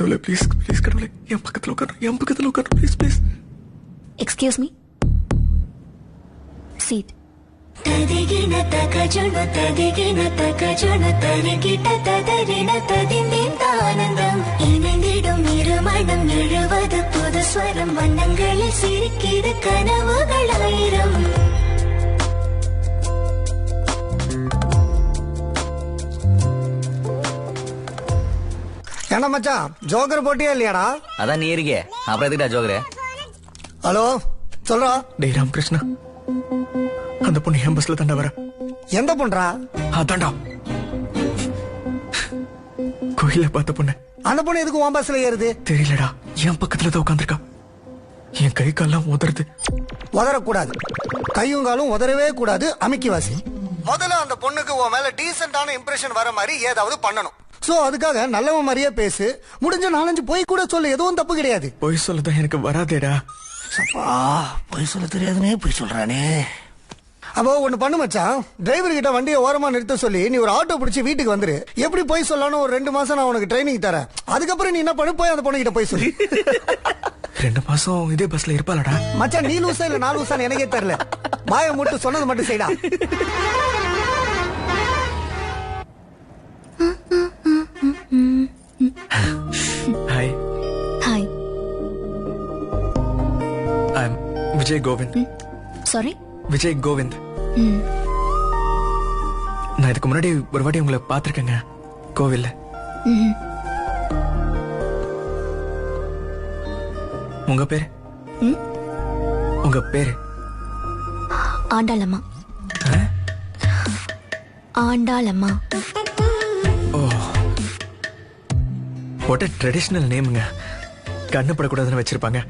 கடவுளே please please கடவுளே என் பக்கத்துல உட்காரு please please. Excuse me. Seat. ததிகின தகஜன ததிகின தகஜன தரிகிட்ட ததறின ததிந்தானந்தம் இணைந்திடும் இருமணம் எழுவது புது ஸ்வரம் வண்ணங்களில் சிரிக்கிது கனவுகள் ஆயிரம். என்ன மச்சான் ஜோக்கர் போட்டியா இல்லையாடா? அதான் நீ இருக்கே, அப்புறம் எதுக்குடா ஜோக்கரு? ஹலோ சொல்றா. டேய் ராமகிருஷ்ணா, அந்த பொண்ணு என் பஸ்ல தாண்டா வர. எந்த பொண்ணா? அதான்டா கோயில பார்த்த பொண்ணு. அந்த பொண்ணு எதுக்கு உன் பஸ்ல ஏறுது? தெரியலடா, என் பக்கத்துல தான் உட்காந்துருக்கா. என் கை கால்லாம் உதறது. உதறக்கூடாது, கையும் காலும் உதறவே கூடாது. அமிக்கி வாசி. முதல்ல அந்த பொண்ணுக்கு உன் மேல டீசென்டான இம்ப்ரெஷன் வர மாதிரி ஏதாவது பண்ணணும். சோ அதுக்காக நல்லவன் மாதிரியே பேசு. முடிஞ்ச 4-5 போய் கூட சொல்லு, எதுவும் தப்பு கிடையாது. பொய் சொல்லதான் எனக்கு வராதேடா. பொய் சொல்ல தெரியாதுனே பொய் சொல்றானே. அப்போ ஒண்ணு பண்ணு மச்சான், டிரைவர் கிட்ட வண்டியை ஓரமா நிறுத்த சொல்லி நீ ஒரு ஆட்டோ பிடிச்சி வீட்டுக்கு வந்துரு. எப்படி போய் சொல்லணும் ஒரு 2 மாசம் நான் உனக்கு ட்ரைனிங் தரேன். அதுக்கப்புறம் நீ என்ன பண்ணு, போய் அந்த பொண்ணு கிட்ட போய் சொல்லு. 2 மாசம் இதே பஸ்ல இருப்பாளடா. மச்சான் நீ லூசா இல்ல நான் லூசான்னு எனக்கே தெரியல. மாய மட்டும் சொன்னது மட்டும் செய்டா. ஹாய். ஹாய். ஐ அம் விஜய் கோவிந்த். சாரி? விஜய் கோவிந்த். நான் இதுக்கு முன்னாடி ஒரு வாட்டி உங்களை பார்த்திருக்கேங்க கோவில்ல. உங்க பேரு? உங்க பேரு? ஆண்டாளம்மா. ஆண்டாளம்மா. ஓ, வாட் a ட்ரெடிஷனல் நேமுங்க. கண்ணு படக்கூடாதுன்னு வச்சிருப்பாங்க.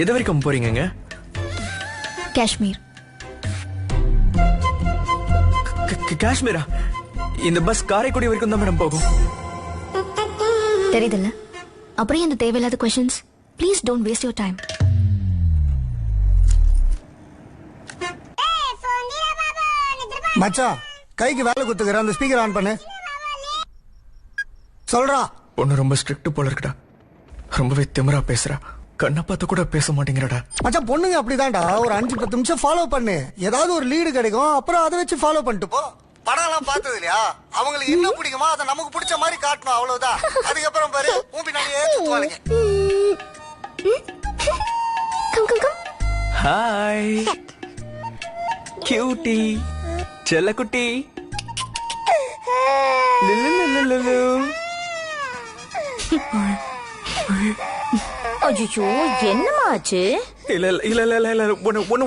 எது வரைக்கும் போறீங்க? காஷ்மீர். காஷ்மீரா? இந்த பஸ் காரைக்குடி வரைக்கும் தான் மேடம் போகும். தெரியுதுல்ல, அப்புறம் இந்த தேவையில்லாத questions. Please don't waste your time. மச்சான் கைக்கு வேலை குத்துக்கிற, அந்த ஸ்பீக்கர் ஆன் பண்ணு. சொல்றா. பொண்ணு ரொம்ப ஸ்ட்ரிக்ட் போல இருக்குடா. ரொம்பவே திமிரா பேசுறா. கண்ணை பார்த்து கூட பேச மாட்டேங்கிறடா. மச்சான் பொண்ணுங்க அப்படிதான்டா, ஒரு 5-10 நிமிஷம் ஃபாலோ பண்ணு. ஏதாவது ஒரு லீடு கிடைக்கும், அப்புறம் அதை வச்சு ஃபாலோ பண்ணிட்டு போ. படம் எல்லாம் பார்த்தது இல்லையா? அவங்களுக்கு என்ன பிடிக்குமோ அதை நமக்கு பிடிச்ச மாதிரி காட்டணும், அவ்வளவுதான். அதுக்கப்புறம் பாரு உன் பின்னாடியே சுத்துவாளுங்க. ஹாய் கியூட்டி செல்லக்குட்டி. அய்யோ என்னமா ஆச்சு? இல்ல இல்ல இல்ல இல்ல இல்ல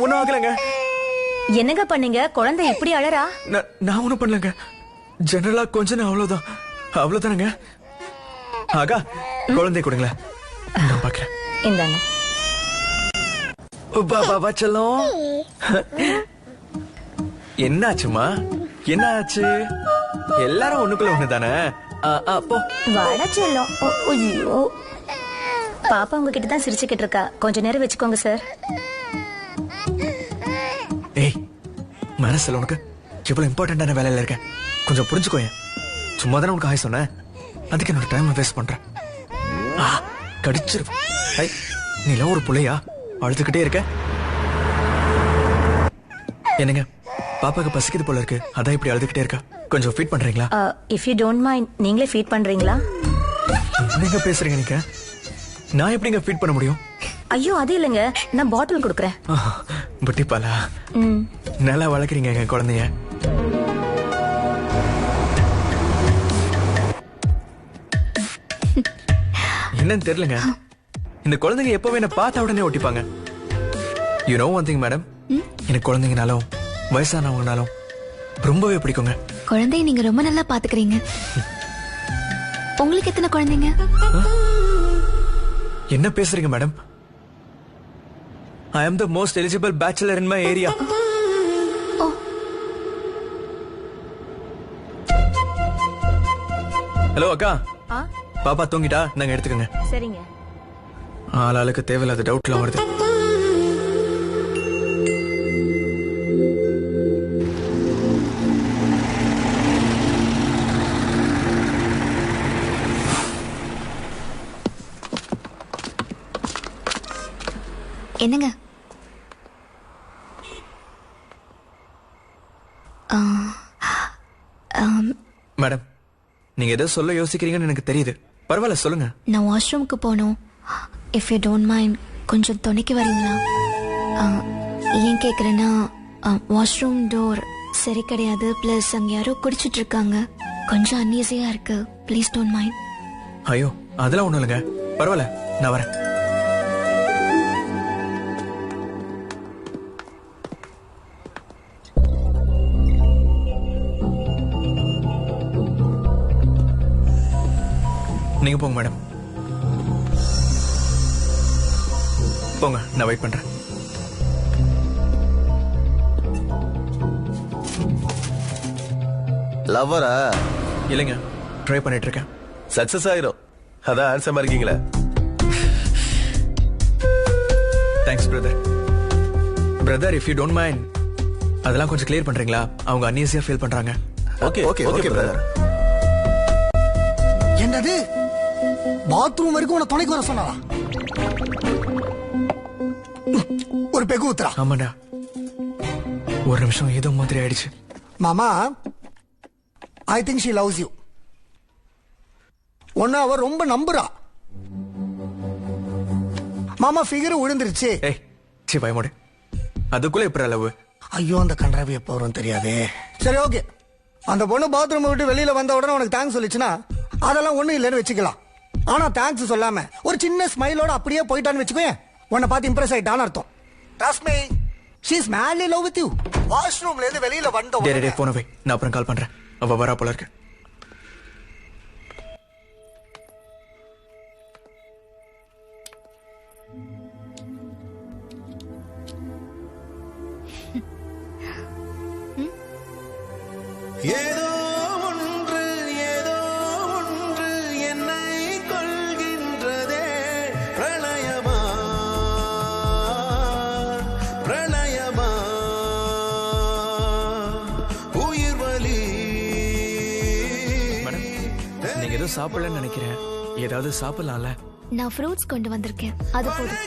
ஒண்ணு ஆகலங்க. என்னங்க பண்ணீங்க? குழந்தை இப்படி அழறா? நான் ஒண்ணும் பண்ணலங்க. ஜெனரலா கொஞ்சம் அவ்வளவுதான். அவ்வளவுதானுங்க. ஆகா குழந்தை கொடுங்களேன், நான் பாக்குறேன். இந்தாங்க. பாபா செல்லம். என்னாச்சுமா? என்ன ஆச்சு? எல்லாரும் ஒண்ணுக்குள்ள ஒண்ணுதானே. அப்போ வாடா செல்லம். ஐயோ பாப்பா உங்ககிட்ட தான் சிரிச்சுக்கிட்டு இருக்கா, கொஞ்ச நேரம் வச்சுக்கோங்க சார். ஏய் மனசுல உனக்கு எவ்வளவு இம்பார்ட்டன்டான வேலையில இருக்க, கொஞ்சம் புரிஞ்சுக்கோயேன். சும்மா தானே உனக்கு ஆய் சொன்னேன், அதுக்கு என்னோட டைம் வேஸ்ட் பண்றேன். கடிச்சிரு. நீ எல்லாம் ஒரு புள்ளையா அழுதுகிட்டே இருக்க? என்னங்க பாப்பாக்கு பசிக்குது போல இருக்கு, அதான் இப்படி அழுதுகிட்டே இருக்கா. கொஞ்சம் ஃபீட் பண்றீங்களா? இஃப் யூ டோன்ட் மைண்ட் நீங்களே ஃபீட் பண்றீங்களா? என்னங்க பேசுறீங்க நீங்க? நான் எப்படிங்க ஃபீட் பண்ண முடியும்? ஐயோ அது இல்லைங்க, நான் பாட்டில் கொடுக்குறேன். புட்டி பாலா? நல்லா வளர்க்குறீங்க எங்க குழந்தைய. என்னன்னு தெரியலங்க, இந்த குழந்தைங்க எப்பவுமே என்ன பார்த்த உடனே ஒட்டிப்பாங்க. You know one thing madam, எனக்கு குழந்தைங்கனாலும் வயசானவங்கனாலும் ரொம்பவே பிடிக்குங்க. குழந்தைய நீங்க ரொம்ப நல்லா பாத்துக்கிறீங்க. உங்களுக்கு எத்தனை குழந்தைங்க? என்ன பேசுறீங்க madam? I am the most eligible bachelor in my area. Hello அக்கா, பாப்பா தூங்கிட்டா, நாங்க எடுத்துக்கங்க. சரிங்க. ஆளாளுக்கு தேவையில்லாத டவுட்லாம் வருது. என்னங்க? மேடம், நீங்க ஏதோ சொல்ல யோசிக்கிறீங்கன்னு எனக்கு தெரியுது. பரவாயில்ல, சொல்லுங்க. நான் வாஷ்ரூமுக்கு போகணும். இஃப் யூ டோன்ட் மைண்ட் கொஞ்சம் துணைக்கு வரீங்களா? ஏன் கேட்குறேன்னா வாஷ்ரூம் டோர் சரி கிடையாது, ப்ளஸ் அங்கே யாரோ குடிச்சிட்டு இருக்காங்க. கொஞ்சம் அன்ஈஸியாக இருக்கு. Please don't mind. ஐயோ, அதெல்லாம் ஒண்ணும் இல்லைங்க. பரவாயில்ல, நான் வரேன். நீங்க போங்க மேடம். போங்க, நான் வெயிட் பண்றேன். லவ்வரா? இல்லைங்க, ட்ரை பண்ணிட்டு இருக்கேன். சக்சஸ் ஆயிரும். அதான் ஹேண்ட்ஸமா இருக்கீங்களே. Thanks brother. Brother, if you don't mind அதெல்லாம் கொஞ்சம் கிளியர் பண்றீங்களா? அவங்க அன்ஈஸியா ஃபீல் பண்றாங்க. Okay okay okay brother. என்னது பாத்ரூம் வரைக்கும் உன துணைக்கு வர சொன்னாரா? ஒரு பெகு ஊத்துறா. ஆமாண்டா, ஒரு நிமிஷம் ஏதோ மாதிரி ஆயிடுச்சு. மாமா, I think she loves you. உன்ன அவ ரொம்ப நம்புறா. மாமா ஃபிகர் விழுந்துருச்சு. ஏய், சி பயமோடு. அதுக்குள்ள எப்படி அளவு? ஐயோ, அந்த கன்றாவி எப்போ வரும் தெரியாதே. சரி, ஓகே. அந்த பொண்ணு பாத்ரூம் விட்டு வெளியில வந்த உடனே உனக்கு தேங்க்ஸ் சொல்லிச்சுன்னா அதெல்லாம் ஒண்ணும் இல்லைன்னு வச்சுக்கலாம். ஆனா தேங்க்ஸ் சொல்லாம ஒரு சின்ன ஸ்மைலோட அப்படியே போயிட்டான்னு வச்சுக்கோங்க, உன்னை பார்த்து இம்ப்ரெஸ் ஆயிட்டான்னு அர்த்தம். Trust me, she is madly in love with you. வாஷ்ரூம்ல இருந்து வெளியில வந்த டேய் போன வை, நான் அப்புறம் கால் பண்றேன். அவ வரா போல இருக்கு. ஏதோ ஒன்று என்னை கொள்கின்றதே. பிரணயமா பிரணயமா உயிர் வலி. மேடம், நீங்க ஏதோ சாப்பிடலன்னு நினைக்கிறேன். ஏதாவது சாப்பிடலாம்ல? நான் ஃப்ரூட்ஸ் கொண்டு வந்திருக்கேன், அது போதும்.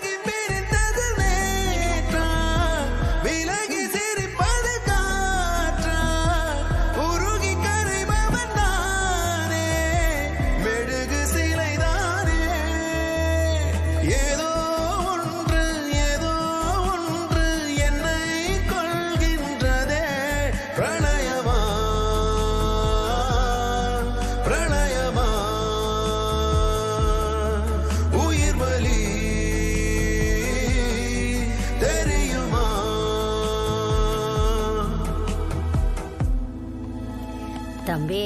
தம்பி,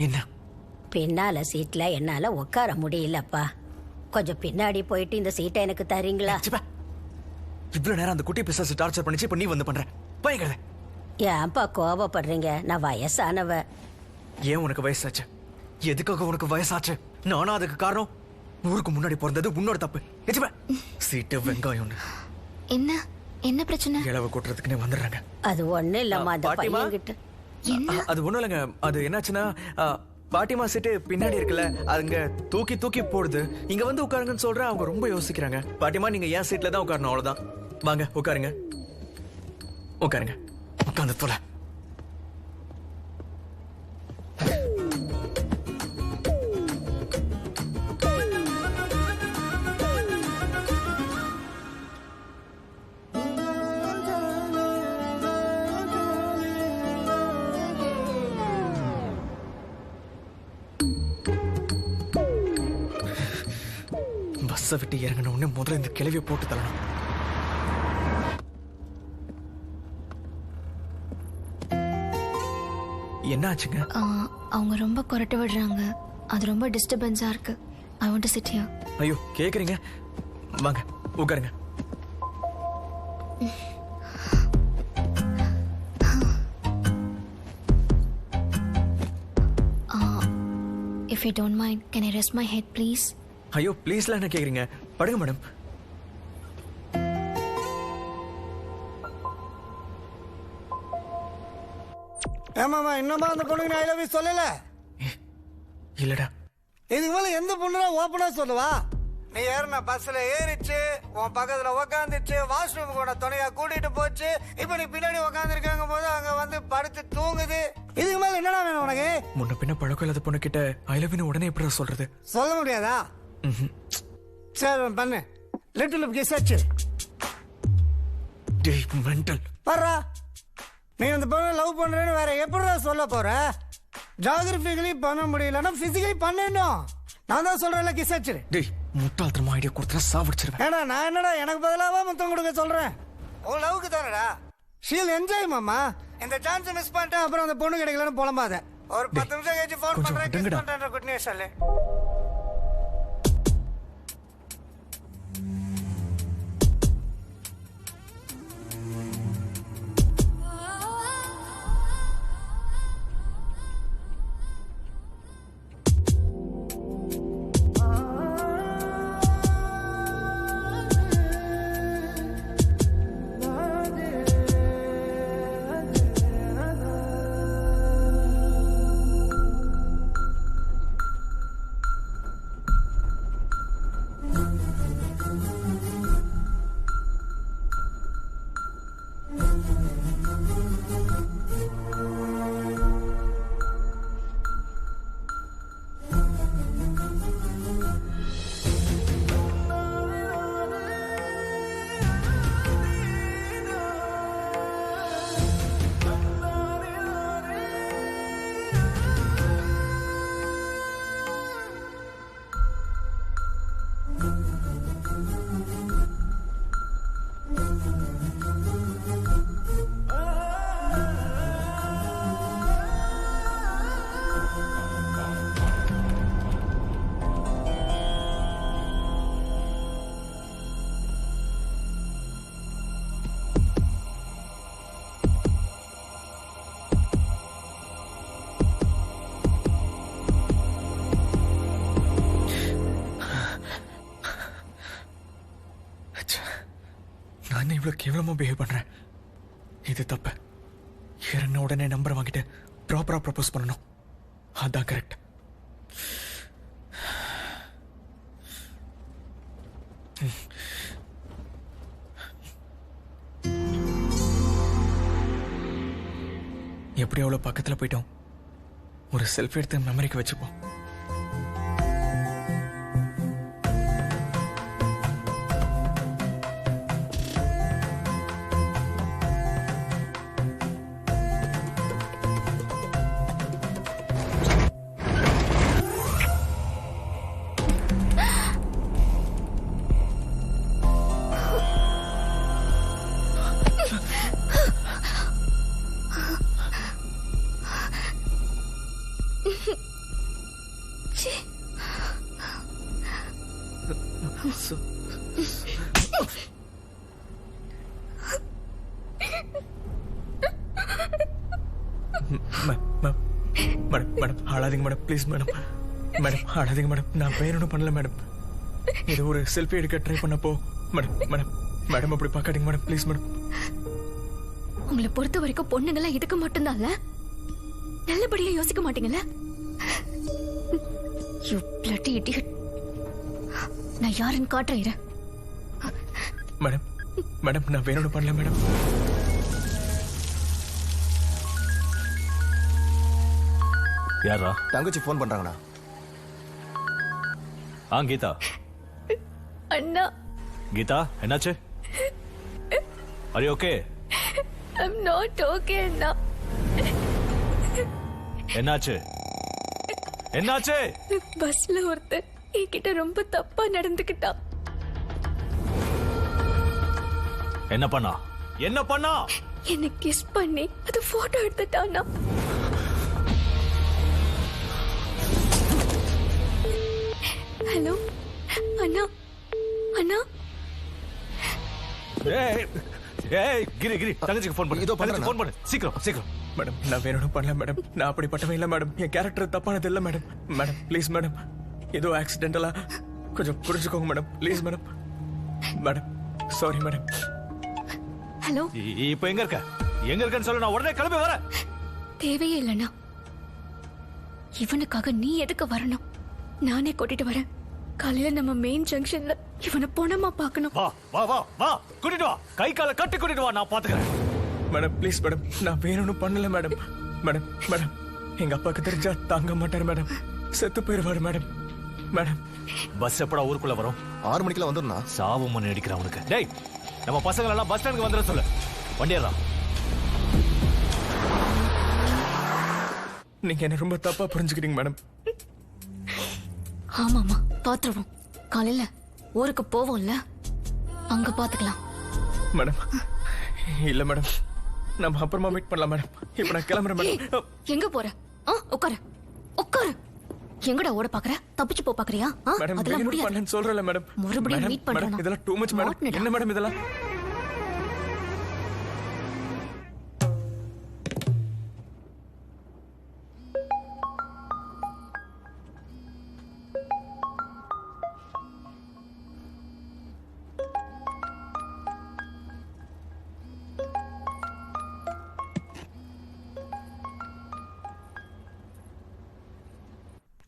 என்ன? பின்னால சீட்ல என்னால உட்கார முடியலப்பா. கொஞ்சம் பின்னாடி போயிட்டு இந்த சீட்டை எனக்கு தரீங்களா? இவ்வளவு நேரம் அந்த குட்டி பிசாசு டார்ச்சர் பண்ணிச்சு, இப்ப நீ வந்து பண்ற பயங்கர. ஏன்பா கோவப்படுறீங்க? நான் வயசானவ. ஏன் உனக்கு வயசாச்சு? எதுக்காக உனக்கு வயசாச்சு? நானும் அதுக்கு காரணம். ஊருக்கு முன்னாடி பிறந்தது உன்னோட தப்பு. சீட்டு வெங்காயம். என்ன என்ன பிரச்சனை? இளவு கூட்டுறதுக்குன்னே வந்துடுறாங்க. அது ஒண்ணு இல்லம்மா, அந்த பையன்கிட்ட. அது ஒண்ணும் இல்லைங்க. அது என்னாச்சுன்னா, பாட்டிமா சீட்டு பின்னாடி இருக்குல்ல, அங்க தூக்கி தூக்கி போடுது. இங்க வந்து உட்காருங்கன்னு சொல்றேன், அவங்க ரொம்ப யோசிக்கிறாங்க. பாட்டிமா, நீங்க ஏன் சீட்ல தான் உட்காரணும், அவ்வளவுதான். வாங்க உட்காருங்க, உட்காருங்க, உட்காந்து போல. பஸ்ஸை விட்டு இறங்கின உடனே முதல்ல இந்த கிளவியை போட்டு தரணும். என்ன ஆச்சுங்க? அவங்க ரொம்ப கொரட்டை விடுறாங்க, அது ரொம்ப டிஸ்டர்பன்ஸா இருக்கு. I want to sit here. ஐயோ, கேக்குறீங்க? வாங்க உட்காருங்க. If you don't mind, can I rest my head, please? ஐயோ, ப்ளீஸ்லாம் என்ன கேக்குறீங்க? படுங்க மேடம். ஏமாமா, என்னமா அந்த பொண்ணுக்கு நான் ஐ லவ் யூ சொல்லல? இல்லடா. இதுக்கு மேல எந்த பொண்ணுனா ஓப்பனா சொல்லுவா? நீ ஏறின பஸ்ல ஏறிச்சு, உன் பக்கத்துல உக்காந்துச்சு, வாஷ்ரூம் கூட துணையா கூட்டிட்டு போச்சு. இப்ப நீ பின்னாடி உக்காந்துருக்காங்க போது அங்க வந்து படுத்து தூங்குது. இதுக்கு மேல என்னடா வேணும் உனக்கு? முன்ன பின்ன பழக்கம் இல்லாத பொண்ணு கிட்ட ஐ லவ் யூ உடனே எப்படி சொல்றது? சொல்ல முடியாதா? சரி பண்ணு. லிட்டில் லிப் கிஸ் ஆச்சு. டேய் மெண்டல். பாரா, நீ அந்த பொண்ணை லவ் பண்றேன்னு வேற எப்படிடா சொல்ல போற? ஜியோகிராபிக்கலி பண்ண முடியலன்னா பிசிக்கலி பண்ணணும். நான் தான் சொல்றேன்ல கிஸ் ஆச்சு. டேய் முட்டாள்தனமா ஐடியா கொடுத்தா சாவடிச்சிருவேன். ஏடா நான் என்னடா எனக்கு பதிலாவா முத்தம் கொடுக்க சொல்றேன்? உன் லவ்க்கு தானடா. ஷீல் என்ஜாய் மாமா. இந்த சான்ஸ் மிஸ் பண்ணிட்டேன், அப்புறம் அந்த பொண்ணு கிடைக்கலன்னு புலம்பாத. ஒரு 10 நிமிஷம் கழிச்சு ஃபோன் பண்றேன். கிஸ் பண்றேன். குட் நியூஸ் சொல்லு. நான் இவ்வளவு கேவலமா பிஹேவ் பண்றேன். இது தப்பு. என்ன உடனே நம்பர் வாங்கிட்டு ப்ராப்பரா ப்ரப்போஸ் பண்ணணும். அதான் கரெக்ட். எப்படி அவ்வளவு பக்கத்துல போயிட்டோம். ஒரு செல்ஃபி எடுத்து மெமரிக்கு வச்சுப்போம். மேடம் ஆடாதீங்க மேடம், ப்ளீஸ் மேடம். மேடம் ஆடாதீங்க மேடம், நான் வேணும்னு பண்ணல மேடம். இது ஒரு செல்ஃபி எடுக்க ட்ரை பண்ணப்போ மேடம் மேடம் மேடம் அப்படி பார்க்காதீங்க மேடம், ப்ளீஸ் மேடம். உங்களை பொறுத்த வரைக்கும் பொண்ணுங்களாம் இதுக்கு மட்டும்தான்ல, நல்லபடியா யோசிக்க மாட்டீங்கல்ல? You bloody idiot. நான் யாருன்னு காட்டுறேன். மேடம் மேடம் நான் வேணும்னு பண்ணல மேடம். யாரா? தங்கச்சி ஃபோன் பண்றாங்கண்ணா. கீதா. அண்ணா. கீதா என்னாச்சு? Are you okay? I'm not okay அண்ணா. என்னாச்சு? என்னாச்சு? பஸ்ல ஒருத்தர் என்கிட்ட ரொம்ப தப்பா நடந்துக்கிட்டான். என்ன பண்ணா? என்ன பண்ணா? என்ன கிஸ் பண்ணி அது போட்டோ எடுத்துட்டானா. ஹலோ அண்ணா. அண்ணா. ஏய் கிரி கிரி தங்கச்சிக்கு ஃபோன் பண்ணு. இதோ பண்ணு, ஃபோன் பண்ணு சீக்கிரம் சீக்கிரம். மேடம் நான் வேணும்னு பண்ணல மேடம். நான் அப்படிப்பட்டவன் இல்ல மேடம். என் கேரக்டர் தப்பானது இல்ல மேடம். மேடம் ப்ளீஸ் மேடம், ஏதோ ஆக்சிடென்டலா கொஞ்சம் புரிஞ்சுக்கோங்க madam, please madam. Madam sorry madam. Hello. இப்போ எங்க இருக்க? எங்க இருக்கன்னு சொல்ல, நான் உடனே கிளம்பி வரேன். தேவையே இல்லைண்ணா. இவனுக்காக நீ எதுக்கு வரணும்? நானே கூட்டிட்டு வரேன். காலையில நம்ம மெயின் ஜங்ஷன்ல இவனை போனமா பார்க்கணும். வா வா வா வா கூட்டிட்டு வா, கை கால கட்டி கூட்டிட்டு வா, நான் பாத்துக்கிறேன். மேடம் ப்ளீஸ் மேடம், நான் வேணும்னு பண்ணல மேடம். மேடம் மேடம் எங்க அப்பாக்கு தெரிஞ்சா தாங்க மாட்டாரு மேடம், செத்து போயிருவாரு மேடம். மேடம் பஸ் எப்படா ஊருக்குள்ள வரும்? 6 மணிக்கெல்லாம் வந்துடும்ண்ணா. சாவு மணி அடிக்கிறான் அவனுக்கு. டேய் நம்ம பசங்க எல்லாம் பஸ் ஸ்டாண்டுக்கு வந்துட சொல்லு. வண்டியறா. நீங்க என்ன ரொம்ப தப்பா புரிஞ்சுக்கிறீங்க மேடம். ஆமாமா பாத்துருவோம். காலையில ஊருக்கு போவோம்ல, அங்க பாத்துக்கலாம். மேடம் இல்ல மேடம், நம்ம அப்புறமா மீட் பண்ணலாம் மேடம். இப்ப நான் கிளம்புறேன் மேடம். எங்க போற? உட்காரு உட்காரு. எங்கடா ஓட பாக்குற? தப்பிச்சு போ பாக்குறியா? மேடம் அதெல்லாம் வேணும் முடியாது. பண்ணேன்னு சொல்றேன்ல மேடம். மறுபடியும் மேடம், மீட் பண்றேன். மேடம், இதெல்லாம் டூ மச் மேடம். மாட்டுனடா. என்ன மேடம் இதெல்லாம்?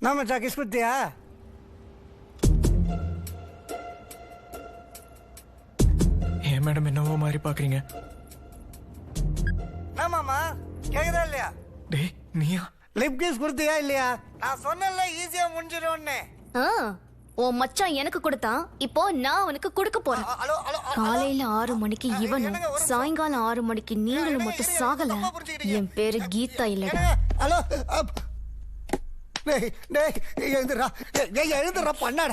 நான் மச்சா கிஸ் குத்தியா? ஏன் மேடம் என்னவோ மாதிரி பாக்குறீங்க? ஆமாமா கேக்குதா இல்லையா? டேய் நீயா? லிப் கிஸ் கொடுத்தியா இல்லையா? நான் சொன்னேன்ல ஈஸியா முடிஞ்சிடும்னு. உன் மச்சான் எனக்கு கொடுத்தான், இப்போ நான் அவனுக்கு கொடுக்க போறேன். ஹலோ ஹலோ காலையில 6 மணிக்கு இவனும், சாயங்காலம் 6 மணிக்கு நீங்களும் மட்டும் சாகல. என் பேரு கீதா இல்லடா. ஹலோ டேய் டேய் எழுந்துடா. டேய் எழுந்துடா பண்ணாட.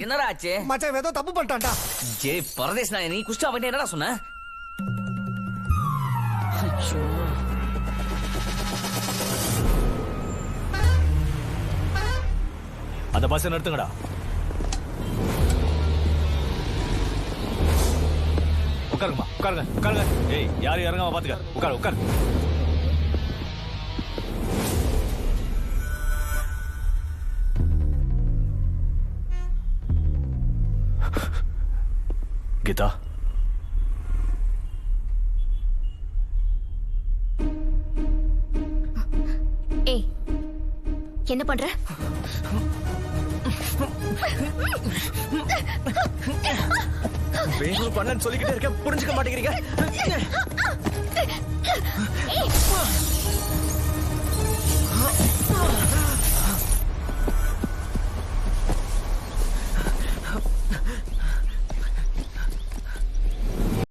என்னடா ஆச்சு? மச்சான் ஏதோ தப்பு பண்ணிட்டான்டா. ஜே பரதேஷ் நான் நீ குஸ்டா வந்து என்னடா சொன்ன? அந்த பஸ் நிறுத்துங்கடா. உட்காருங்கம்மா, உட்காருங்க உட்காருங்க. ஏய் யாரும் இறங்காம பாத்துக்க. உட்காரு உட்காரு. கீதா ஏய் என்ன பண்ற? வேணும் பண்ணேன்னு சொல்லிக்கிட்டே இருக்கேன், புரிஞ்சுக்க மாட்டேங்கிறீங்க. ஏய்